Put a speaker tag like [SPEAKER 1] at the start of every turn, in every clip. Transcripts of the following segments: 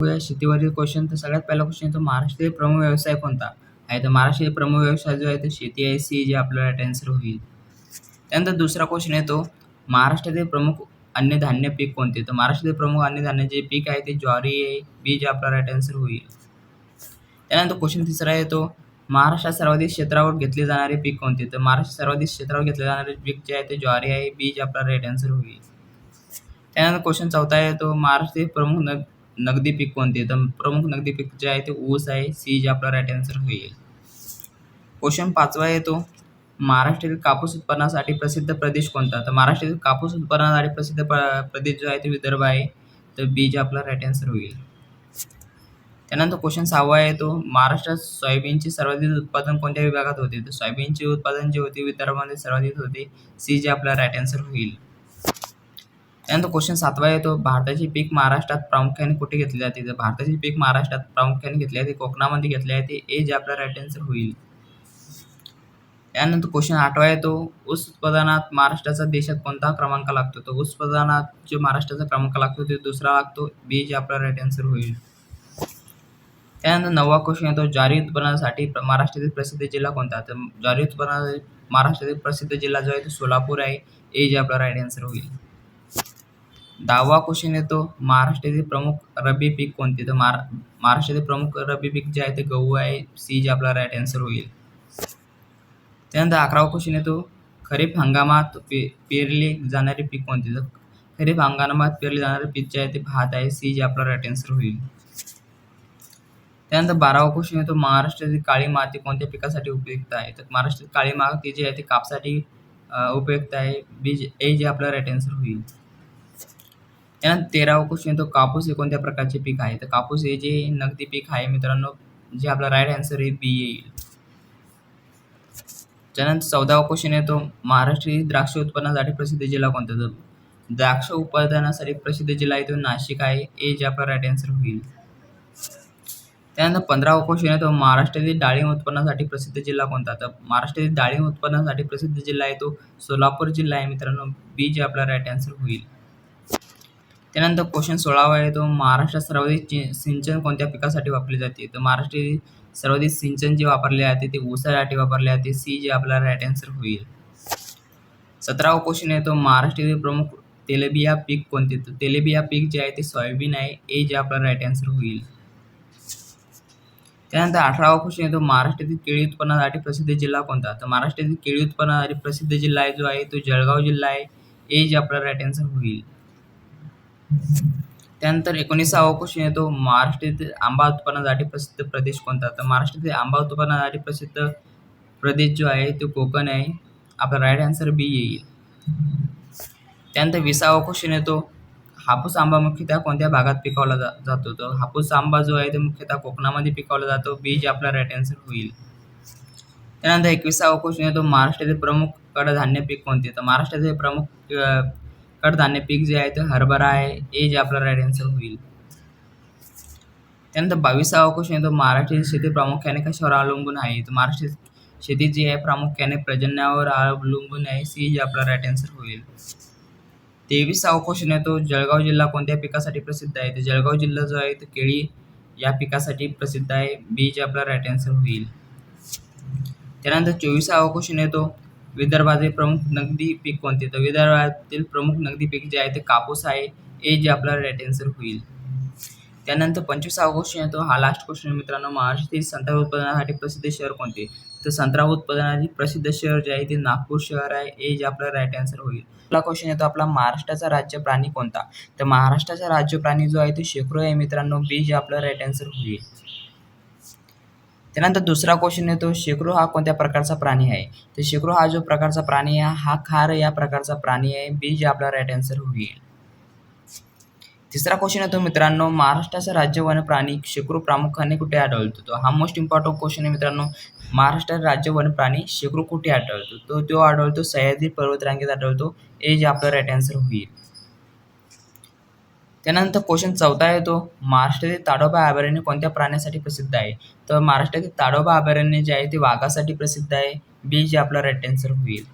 [SPEAKER 1] बघूया शेतीवरील क्वेश्चन. तर सगळ्यात पहिला क्वेश्चन येतो, महाराष्ट्रातील प्रमुख व्यवसाय कोणता आहे? तर महाराष्ट्रातील प्रमुख व्यवसाय जो आहे तो शेती आहे. सी जे आपल्याला राईट आन्सर होईल. त्यानंतर दुसरा क्वेश्चन येतो, महाराष्ट्रातील प्रमुख अन्नधान्य पीक कोणते? तर महाराष्ट्रातील प्रमुख अन्नधान्य जे पीक आहे ते ज्वारी आहे. बी जे आपला राईट आन्सर होईल. त्यानंतर क्वेश्चन तिसरा येतो, महाराष्ट्रात सर्वाधिक क्षेत्रावर घेतले जाणारे पीक कोणते? तर महाराष्ट्रात सर्वाधिक क्षेत्रावर घेतले जाणारे पीक जे आहे ते ज्वारी आहे. बी जे आपला राईट आन्सर होईल. त्यानंतर क्वेश्चन चौथा येतो, महाराष्ट्रातील प्रमुख नगदी पीक कोणते? तर प्रमुख नगदी पीक जे आहे ते ऊस आहे. सी जे आपला राईट आन्सर होईल. क्वेश्चन पाचवा येतो, महाराष्ट्रातील कापूस उत्पादनासाठी प्रसिद्ध प्रदेश कोणता? तर महाराष्ट्रातील कापूस उत्पादनासाठी प्रसिद्ध प्रदेश जो आहे तो विदर्भ आहे. तर बी जे आपला राईट आन्सर होईल. त्यानंतर क्वेश्चन सहावा येतो, महाराष्ट्रात सोयाबीनचे सर्वाधिक उत्पादन कोणत्या विभागात होते? तर सोयाबीनचे उत्पादन जे होते विदर्भामध्ये सर्वाधिक होते. सी जे आपला राईट आन्सर होईल. त्यानंतर क्वेश्चन सातवा येतो, भारताचे पीक महाराष्ट्रात प्रामुख्याने कुठे घेतले जाते? तर भारताचे पीक महाराष्ट्रात प्रामुख्याने घेतले जाते कोकणामध्ये घेतले जाते. ए जे आपला राईट आन्सर होईल. त्यानंतर क्वेश्चन आठवा येतो, ऊस उत्पादनात महाराष्ट्राचा देशात कोणता क्रमांक लागतो? तर ऊस उत्पादनात जो महाराष्ट्राचा क्रमांक लागतो ते दुसरा लागतो. बी जे आपला राईट आन्सर होईल. त्यानंतर नववा क्वेश्चन येतो, ज्वारी उत्पादनासाठी महाराष्ट्रातील प्रसिद्ध जिल्हा कोणता? तर ज्वारी उत्पादनासाठी महाराष्ट्रातील प्रसिद्ध जिल्हा जो आहे तो सोलापूर आहे. ए जे आपला राईट आन्सर होईल. 10वा क्वेश्चन येतो, महाराष्ट्रातील प्रमुख रब्बी पीक कोणते? तर महाराष्ट्रातील प्रमुख रब्बी पीक जे आहे ते गहू आहे. सी जे आपला राईट आन्सर होईल. त्यानंतर 11वा क्वेश्चन येतो, खरीप हंगामात पेरले जाणारे पीक कोणते? तर खरीप हंगामात पेरले जाणारे पीक जे आहे ते भात आहे. सी जे आपला राईट आन्सर होईल. त्यानंतर 12वा क्वेश्चन येतो, महाराष्ट्रातील काळी माती कोणत्या पिकासाठी उपयुक्त आहे? तर महाराष्ट्रातील काळी माती जी आहे ती कापसाठी उपयुक्त आहे. ए जे आपला राईट आन्सर होईल. त्यानंतर 13वा क्वेश्चन येतो, कापूस हे कोणत्या प्रकारचे पीक आहे? तर कापूस हे जे नगदी पीक आहे मित्रांनो, जे आपला राईट आन्सर आहे बी येईल. त्यानंतर 14वा क्वेश्चन येतो, महाराष्ट्रातील द्राक्ष उत्पादनासाठी प्रसिद्ध जिल्हा कोणता? तर द्राक्ष उत्पादनासाठी प्रसिद्ध जिल्हा आहे तो नाशिक आहे. ए जे आपला राईट आन्सर होईल. त्यानंतर 15वा क्वेश्चन येतो, महाराष्ट्रातील डाळिंब उत्पन्नासाठी प्रसिद्ध जिल्हा कोणता? तर महाराष्ट्रातील डाळिंब उत्पादनासाठी प्रसिद्ध जिल्हा आहे तो सोलापूर जिल्हा आहे मित्रांनो. बी जे आपला राईट आन्सर होईल. त्यानंतर क्वेश्चन 16वा येतो, महाराष्ट्रात सर्वाधिक सिंचन कोणत्या पिकासाठी वापरले जाते? तर महाराष्ट्रातील सर्वाधिक सिंचन जे वापरले जाते ते ऊसासाठी वापरले जाते. सी जे आपला राईट आन्सर होईल. 17वा क्वेश्चन येतो, महाराष्ट्रातील प्रमुख तेलबिया पीक कोणते? तर तेलबिया पीक जे आहे ते सोयाबीन आहे. ए जे आपला राईट आन्सर होईल. त्यानंतर 18वा क्वेश्चन येतो, महाराष्ट्रातील केळी उत्पन्नासाठी प्रसिद्ध जिल्हा कोणता? तर महाराष्ट्रातील केळी उत्पन्नासाठी प्रसिद्ध जिल्हा जो आहे तो जळगाव जिल्हा आहे. ए जे आपला राईट आन्सर होईल. त्यानंतर 19वा क्वेश्चन येतो, महाराष्ट्रातील आंबा उत्पादनासाठी प्रसिद्ध प्रदेश कोणता? तर महाराष्ट्रातील आंबा उत्पादनासाठी प्रसिद्ध प्रदेश जो आहे तो कोकण आहे. आपला राईट आन्सर बी येईल. त्यानंतर 20वा क्वेश्चन येतो, हापूस आंबा मुख्यतः कोणत्या भागात पिकवला जातो? तर हापूस आंबा जो आहे तो मुख्यतः कोकणामध्ये पिकवला जातो. बी जे आपला राईट आन्सर होईल. त्यानंतर 21वा क्वेश्चन येतो, महाराष्ट्रातील प्रमुख कडधान्य पीक कोणते? तर महाराष्ट्रातील प्रमुख कडधान्य पीक जे आहे ते हरभरा आहे. ए जे आपला राईट आन्सर होईल. त्यानंतर 22वा क्वेश्चन येतो, महाराष्ट्राची शेती प्रामुख्याने कशावर अवलंबून आहे? तर महाराष्ट्राची शेती जी आहे प्रामुख्याने पर्जन्यावर अवलंबून आहे. सी जे आपला राईट आन्सर होईल. 23वा क्वेश्चन येतो, जळगाव जिल्हा कोणत्या पिकासाठी प्रसिद्ध आहे? तर जळगाव जिल्हा जो आहे तो केळी या पिकासाठी प्रसिद्ध आहे. बी जे आपला राईट आन्सर होईल. त्यानंतर 24वा क्वेश्चन येतो, विदर्भातील प्रमुख नगदी पीक कोणते? तर विदर्भातील प्रमुख नगदी पीक जे आहे ते कापूस आहे. ए जे आपला राईट आन्सर होईल. त्यानंतर 25वा क्वेश्चन येतो, हा लास्ट क्वेश्चन मित्रांनो, महाराष्ट्रातील संत्रा उत्पादनासाठी प्रसिद्ध शहर कोणते? तर संत्रा उत्पादनासाठी प्रसिद्ध शहर जे आहे ते नागपूर शहर आहे. ए जे आपला राईट आन्सर होईल. आपला क्वेश्चन येतो, आपला महाराष्ट्राचा राज्य प्राणी कोणता? तर महाराष्ट्राचा राज्य प्राणी जो आहे तो शेकरू आहे मित्रांनो. बी जे आपला राईट आन्सर होईल. त्यानंतर दुसरा क्वेश्चन येतो, शेकरू हा कोणत्या प्रकारचा प्राणी आहे? तर शेकरू हा जो प्रकारचा प्राणी आहे हा खार या प्रकारचा प्राणी आहे. बी जे आपला राईट आन्सर होईल. तिसरा क्वेश्चन येतो मित्रांनो, महाराष्ट्राचा राज्य वन प्राणी शेकरू प्रामुख्याने कुठे आढळतो? तो हा मोस्ट इम्पॉर्टंट क्वेश्चन आहे मित्रांनो. महाराष्ट्रात राज्य वन प्राणी शेकरू कुठे आढळतो? तो आढळतो सह्याद्री पर्वतरांगेत आढळतो. ए जे आपला राईट आन्सर होईल. त्यानंतर क्वेश्चन चौथा येतो, महाराष्ट्रातील ताडोबा अभयारण्य कोणत्या प्राण्यासाठी प्रसिद्ध आहे? तर महाराष्ट्रातील ताडोबा अभयारण्य जे आहे ते वाघासाठी प्रसिद्ध आहे. बी जे आपला राईट आन्सर होईल.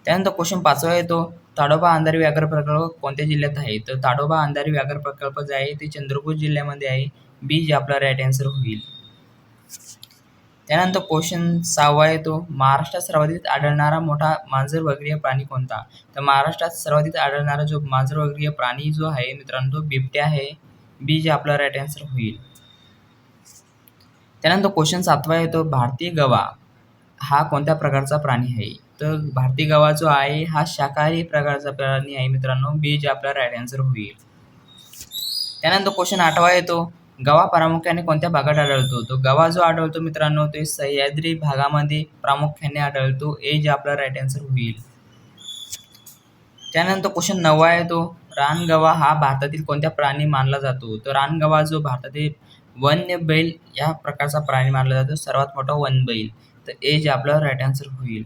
[SPEAKER 1] त्यानंतर क्वेश्चन पाचवा येतो, ताडोबा अंधारी व्याघ्र प्रकल्प कोणत्या जिल्ह्यात आहे? तर ताडोबा अंधारी व्याघ्र प्रकल्प जे आहे ते चंद्रपूर जिल्ह्यामध्ये आहे. बी जे आपला राईट आन्सर होईल. त्यानंतर क्वेश्चन 6वा येतो, महाराष्ट्रात सर्वाधिक आढळणारा मोठा मांजरवर्गीय प्राणी कोणता? तर महाराष्ट्रात सर्वाधिक आढळणारा जो मांजरवर्गीय प्राणी जो आहे मित्रांनो तो बिबट्या आहे. बी जे आपला राईट आन्सर होईल. त्यानंतर क्वेश्चन 7वा येतो, भारतीय गवा हा कोणत्या प्रकारचा प्राणी आहे? तर भारतीय गवा जो आहे हा शाकाहारी प्रकारचा प्राणी आहे मित्रांनो. बी जे आपला राईट आन्सर होईल. त्यानंतर क्वेश्चन 8वा येतो, गवा प्रामुख्याने कोणत्या भागात आढळतो? तो गवा जो आढळतो मित्रांनो तो सह्याद्री भागामध्ये प्रामुख्याने आढळतो. ए जे आपला राईट आन्सर होईल. त्यानंतर क्वेश्चन 9वा येतो, रानगवा हा भारतातील कोणत्या प्राणी मानला जातो? तर रानगवा जो भारतातील वन्य बैल या प्रकारचा प्राणी मानला जातो, सर्वात मोठा वन बैल. तर ए जे आपला राईट आन्सर होईल.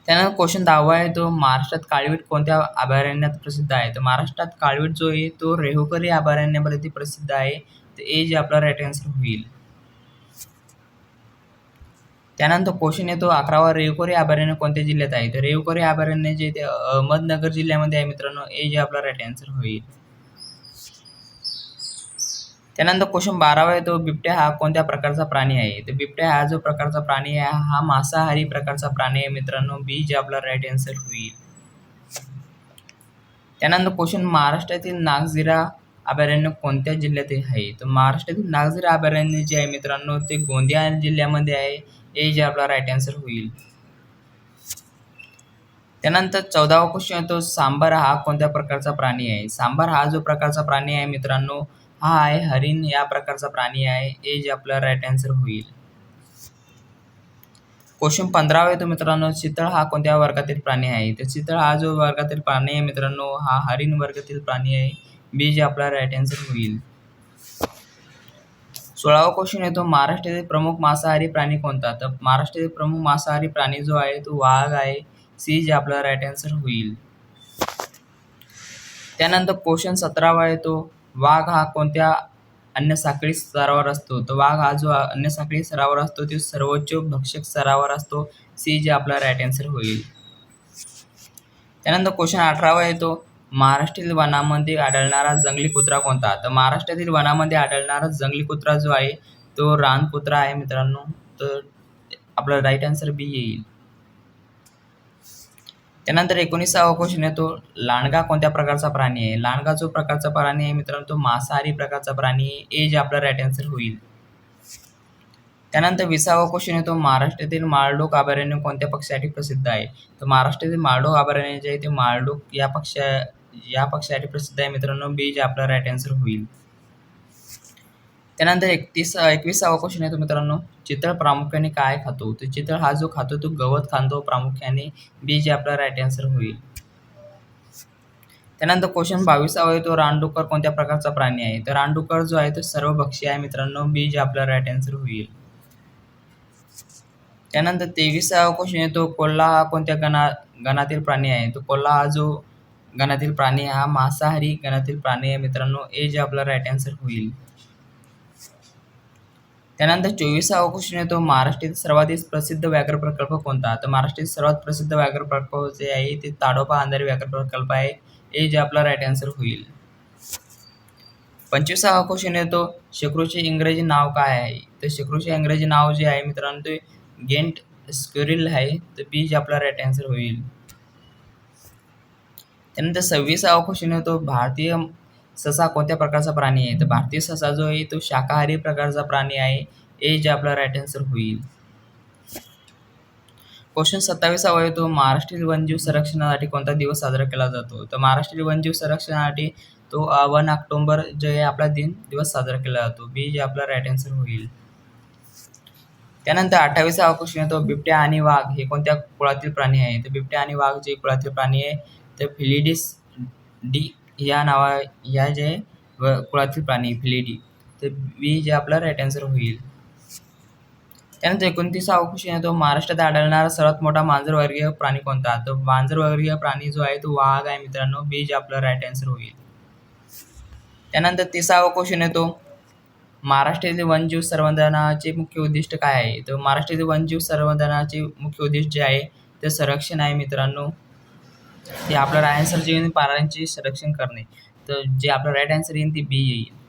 [SPEAKER 1] त्यानंतर क्वेश्चन 10वा येतो, महाराष्ट्रात काळवीट कोणत्या अभयारण्यात प्रसिद्ध आहे? तर महाराष्ट्रात काळवीट जो आहे तो रेहुकरी अभयारण्यामध्ये प्रसिद्ध आहे. तर ए जे आपला राईट आन्सर होईल. त्यानंतर क्वेश्चन येतो 11वा, रेहुकरी अभयारण्य कोणत्या जिल्ह्यात आहे? तर रेहुकरी अभयारण्य जे ते अहमदनगर जिल्ह्यामध्ये आहे मित्रांनो. ए जे आपला राईट आन्सर होईल. त्यानंतर क्वेश्चन 12वा येतो, बिबट्या हा कोणत्या प्रकारचा प्राणी आहे? तर बिबट्या हा जो प्रकारचा प्राणी आहे हा मांसाहारी प्रकारचा प्राणी आहे मित्रांनो. बी जे आपला राईट आन्सर होईल. त्यानंतर क्वेश्चन, महाराष्ट्रातील नागझिरा अभयारण्य कोणत्या जिल्ह्यात आहे? तर महाराष्ट्रातील नागझिरा अभयारण्य जे आहे मित्रांनो ते गोंदिया जिल्ह्यामध्ये आहे. ए जे आपला राईट आन्सर होईल. त्यानंतर 14वा क्वेश्चन येतो, सांबर हा कोणत्या प्रकारचा प्राणी आहे? सांबर हा जो प्रकारचा प्राणी आहे मित्रांनो हा आहे हरिण या प्रकारचा प्राणी आहे. ए जे आपला राईट आन्सर होईल. क्वेश्चन 15वा येतो मित्रांनो, चितळ हा कोणत्या वर्गातील प्राणी आहे? तर चितळ हा जो वर्गातील प्राणी आहे मित्रांनो हा हरिण वर्गातील प्राणी आहे. बी जे आपला राईट आन्सर होईल. 16वा क्वेश्चन येतो, महाराष्ट्रातील प्रमुख मांसाहारी प्राणी कोणता? तर महाराष्ट्रातील प्रमुख मांसाहारी प्राणी जो आहे तो वाघ आहे. सी जे आपला राईट आन्सर होईल. त्यानंतर क्वेश्चन 17वा येतो, वाघ हा कोणत्या अन्न साखळी स्तरावर असतो? तर वाघ हा जो अन्न साखळी स्तरावर असतो तो सर्वोच्च भक्षक स्तरावर असतो. सी जे आपला राईट आन्सर होईल. त्यानंतर क्वेश्चन 18वा येतो, महाराष्ट्रातील वनामध्ये आढळणारा जंगली कुत्रा कोणता? तर महाराष्ट्रातील वनामध्ये आढळणारा जंगली कुत्रा जो आहे तो रानकुत्रा आहे मित्रांनो. तर आपला राईट आन्सर बी येईल. त्यानंतर 19वा क्वेश्चन येतो, लांडगा कोणत्या प्रकारचा प्राणी आहे? लांडगा जो प्रकारचा प्राणी आहे मित्रांनो तो मांसाहारी प्रकारचा प्राणी आहे. ए जे आपला राईट आन्सर होईल. त्यानंतर 20वा क्वेश्चन येतो, महाराष्ट्रातील माळढोक अभयारण्य कोणत्या पक्षासाठी प्रसिद्ध आहे? तर महाराष्ट्रातील माळढोक अभयारण्य जे आहे ते माळढोक या पक्षासाठी प्रसिद्ध आहे मित्रांनो. बी जे आपला राईट आन्सर होईल. त्यानंतर 21वा क्वेश्चन येतो मित्रांनो, चितळ प्रामुख्याने काय खातो? तर चितळ हा जो खातो तो गवत खातो प्रामुख्याने. बी जे आपला राईट आन्सर होईल. त्यानंतर क्वेश्चन 22वा येतो, रानडुक्कर कोणत्या प्रकारचा प्राणी आहे? तर रानडुक्कर जो आहे तो सर्वभक्षी आहे मित्रांनो. बी जे आपला राईट आन्सर होईल. त्यानंतर 23वा क्वेश्चन येतो, कोल्हा हा कोणत्या गणातील प्राणी आहे? तो कोल्हा हा जो गणातील प्राणी हा मांसाहारी गणातील प्राणी आहे मित्रांनो. ए जे आपला राईट आन्सर होईल. त्यानंतर 24वा क्वेश्चन येतो, महाराष्ट्रातील सर्वाधिक प्रसिद्ध व्याघ्र प्रकल्प कोणता? तर महाराष्ट्रातील सर्वात प्रसिद्ध व्याघ्र प्रकल्प जे आहे ते ताडोबा अंधारी व्याघ्र प्रकल्प आहे. ए जे आपला राईट आन्सर होईल. 25वा क्वेश्चन येतो, शेकरूचे इंग्रजी नाव काय आहे? तर शेकरूचे इंग्रजी नाव जे आहे मित्रांनो ते गेंट स्क्विरल आहे. तर बी जे आपला राईट आन्सर होईल. त्यानंतर 26वा क्वेश्चन येतो, भारतीय ससा कोणत्या प्रकारचा प्राणी आहे? तर भारतीय ससा जो आहे तो शाकाहारी प्रकारचा प्राणी आहे. ए जे आपला राईट आन्सर होईल. क्वेश्चन 27वा येतो, महाराष्ट्रीय वन्यजीव संरक्षणासाठी कोणता दिवस साजरा केला जातो? तर महाराष्ट्रीय वन्यजीव संरक्षणासाठी तो 1 ऑक्टोबर जे आहे आपला दिवस साजरा केला जातो. बी जे आपला राईट आन्सर होईल. त्यानंतर 28वा क्वेश्चन येतो, बिबट्या आणि वाघ हे कोणत्या कुळातील प्राणी आहे? तर बिबट्या आणि वाघ जे कुळातील प्राणी आहे तर फिलिडीस डी या जे कुळातील प्राणी फिलिडी. तर बी जे आपला राईट आन्सर होईल. त्यानंतर 29वा क्वेश्चन येतो, महाराष्ट्रात आढळणारा सर्वात मोठा मांजरवर्गीय प्राणी कोणता? तर मांजरवर्गीय प्राणी जो आहे तो वाघ आहे मित्रांनो. बी जे आपला राईट आन्सर होईल. त्यानंतर 30वा क्वेश्चन येतो, महाराष्ट्रातील वन्यजीव संवर्धनाचे मुख्य उद्दिष्ट काय आहे? तर महाराष्ट्रातील वन्यजीव संवर्धनाचे मुख्य उद्दिष्ट जे आहे ते संरक्षण आहे मित्रांनो. ते आपलं आन्सर जे येईल प्राण्यांचे संरक्षण करणे. तर जे आपलं राईट आन्सर येईल ते बी येईल.